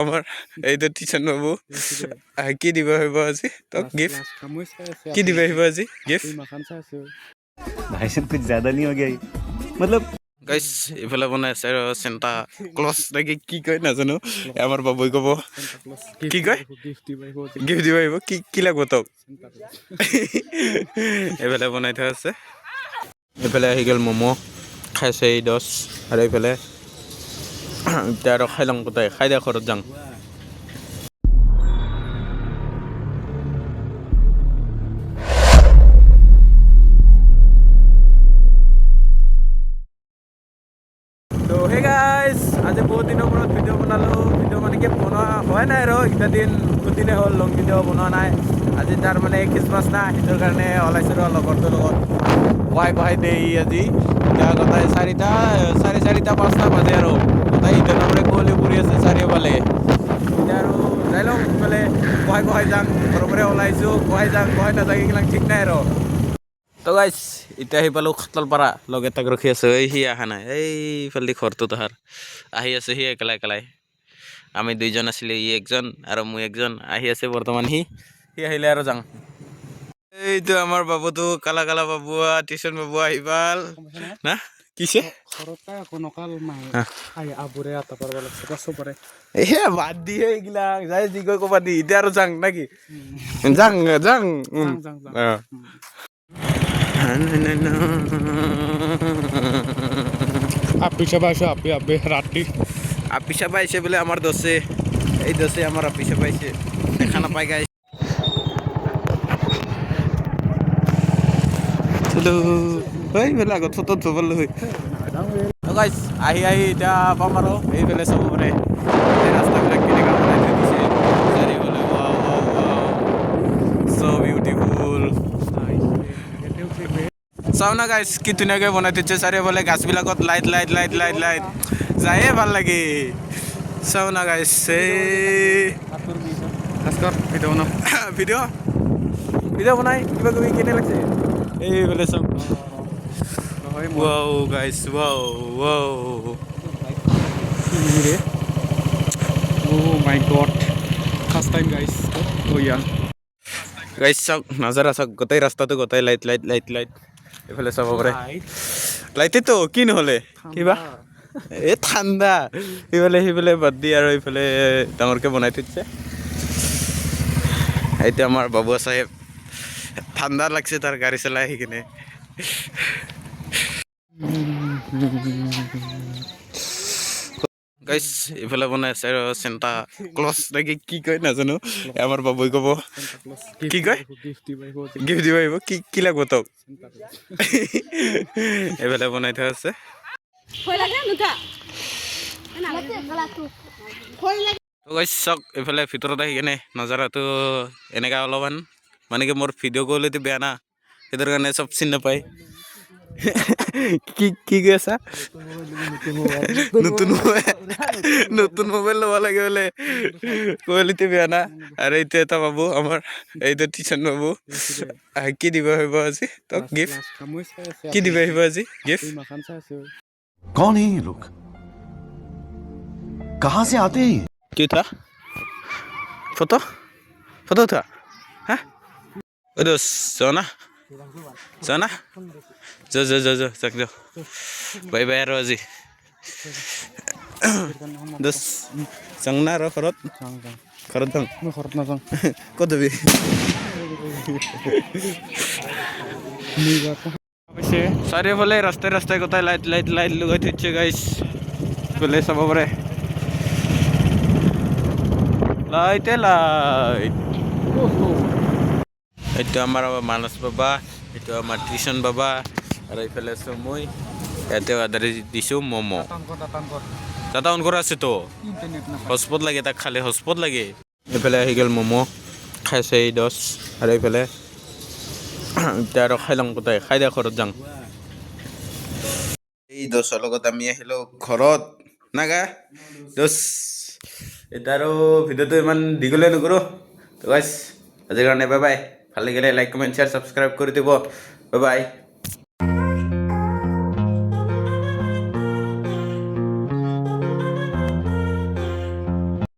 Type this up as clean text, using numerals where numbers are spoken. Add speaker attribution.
Speaker 1: আমার এই তো টিউশন বাবু কি দিবা হইব আজি তোক गिफ्ट কি দিবা হইব আজি गिफ्ट
Speaker 2: भाई साहब कुछ ज्यादा नहीं हो गया ये? मतलब
Speaker 1: গাইস ইফালে বনাই আছে সেন্টা ক্লজ নাকি কি কয় নাজানো আমার বাবুই কব কি কয় গিফট দিবা হইব কি কি লাগব তোক এফালে বনাই থোৱা আছে এফালে আহি গেল ম'ম' খাইছে এই 10 আৰু এইফালে এতিয়া আৰু খাই লওঁ গোটাই খাই দিয়া ঘৰত যাওঁ তো হে গাইস আজি বহুত দিনৰ পৰা ভিডিঅ' বনালো ভিডিঅ' মানে কি বনোৱা হোৱা নাই আৰু এটা দিন দুদিনে হ'ল লং ভিডিঅ' বনোৱা নাই আজি তাৰ মানে খ্ৰীষ্টমাছ না সেইটোৰ কাৰণে ওলাইছোঁ আৰু লগৰটোৰ লগত কহাই দেই আজি এতিয়া গোটাই চাৰিটা 5টা বাজে আৰু গোটাই ইটাৰ নামৰে কুঁৱলী পৰি আছে চাৰিওফালে এতিয়া আৰু যাই লওঁ ইফালে কহাই যাওঁ ঘৰৰ পৰা ওলাইছোঁ কহাই নাযায় এইবিলাক ঠিক নাই আৰু তো গাইছ এতিয়া আহি পালোঁ খাতলপাৰা লগ এটাক ৰখি আছোঁ এই সি অহা নাই এইফালে ঘৰটো তাহাৰ আহি আছে সি একেলাই আমি দুইজন আছিলোঁ ই একজন আৰু মই একজন আহি আছে বৰ্তমান সি আহিলে আৰু যাওঁ এইটো আমাৰ বাবুটো কালা বাবু টিউশ্যন বাবু আহি পাল না কিছে বাদ দিয়ে এইগিলাক যাই যি কৈ ক'বা দি এতিয়া আৰু যাং নাকি যাং
Speaker 3: আপিসা পাইছো আপি রাত্রি
Speaker 1: আপিসা পাইছে বলে আমার দোষে এই দোষে আমার আপিসা পাইছে দেখা নাপাই গাই চলো ওই বেলা আগত ফটো থবল হৈ গাইছ আহি এতিয়া পাম আৰু এইফালে চাব পাৰে ৰাস্তাবিলাক কেনেকুৱা বনাই থৈ দিছে চাৰিওফালে চ' বিউটিফুল চাও না গাইছ কি ধুনীয়াকৈ বনাই থৈছে চাৰিওফালে গাছবিলাকত লাইট যায়ে ভাল লাগে চাও না গাইছ ভিডিঅ' বনাই কিবা কিবি কেনে লাগছে এইফালে চাওক ৱাও গাইছ wow
Speaker 3: Oh my god. First time guys. Oh yeah.
Speaker 1: গাইছ চাওক নাজাৰা চাওক গোটেই ৰাস্তাটো গোটেই লাইট এইফালে চাব পাৰে লাইটেতো কি নহ'লে কিবা এই ঠাণ্ডা সিফালে বাদ দি আৰু এইফালে ডাঙৰকৈ বনাই থৈছে এতিয়া আমাৰ বাবু চাহেব ঠাণ্ডা লাগছে তাৰ গাড়ী চলাই আহি কিনে গাইছ ইফালে বনাই আছে চেণ্টা ক্লজ নাকি কি কয় নাজানো আমাৰ বাবুই কব কি কয় গিফ্ট দিব আহিব কি লাগব তোক এইফালে বনাই থোৱা আছে চাওক এইফালে ভিতৰত আহি কেনে নজাৰাটো এনেকা অলপমান মানে কি মোৰ ভিডিঅ' কৰিলেতো বেয়া না সেইটোৰ কাৰণে চব চিনি নাপায় কি কৈ আছা নতুন মোবাইল ল'ব লাগে বোলে কোৱালিটি বেয়া না আৰু এইটো এটা বাবু আমাৰ এইটো টিউশ্যন বাবু কি দিবা হইব আজি তোক गिफ्ट কি দিবা হইব আজি गिफ्ट
Speaker 2: कौन है ये लोग कहाँ से आते हैं
Speaker 1: কি উঠা ফটো উঠা হা ঐ দোষ যাও না যাক বাই আৰু আজি দোষ যাওঁ না আৰু ঘৰত যাওঁ ক'ত যাবি চাৰিওফালে ৰাস্তাই গোটাই লাইট লগাই থৈছে গাইছ বোলে চাব পাৰে লাইট এইটো আমাৰ মানস বাবা এইটো আমাৰ টিউশ্যন বাবা আৰু এইফালে আছোঁ মই ইয়াতে অৰ্ডাৰ দিছোঁ ম'ম' দাদা অন কৰা আছে তো হটস্পট লাগে তাক খালে হটস্পট লাগে এইফালে আহি গ'ল ম'ম' খাইছে এই 10 আৰু এইফালে এতিয়া আৰু খাই লওঁ গোটাই খাই দিয়া ঘৰত যাওঁ এই 10ৰ লগত আমি আহিলোঁ ঘৰত নাগা 10 এতিয়া আৰু ভিডিঅ'টো ইমান দীঘলীয়া নকৰোঁ তো গাইছ আজিৰ কাৰণে বাই ভাল লাগিলে লাইক কমেণ্ট শ্বেয়াৰ ছাবস্ক্ৰাইব কৰি দিব বাই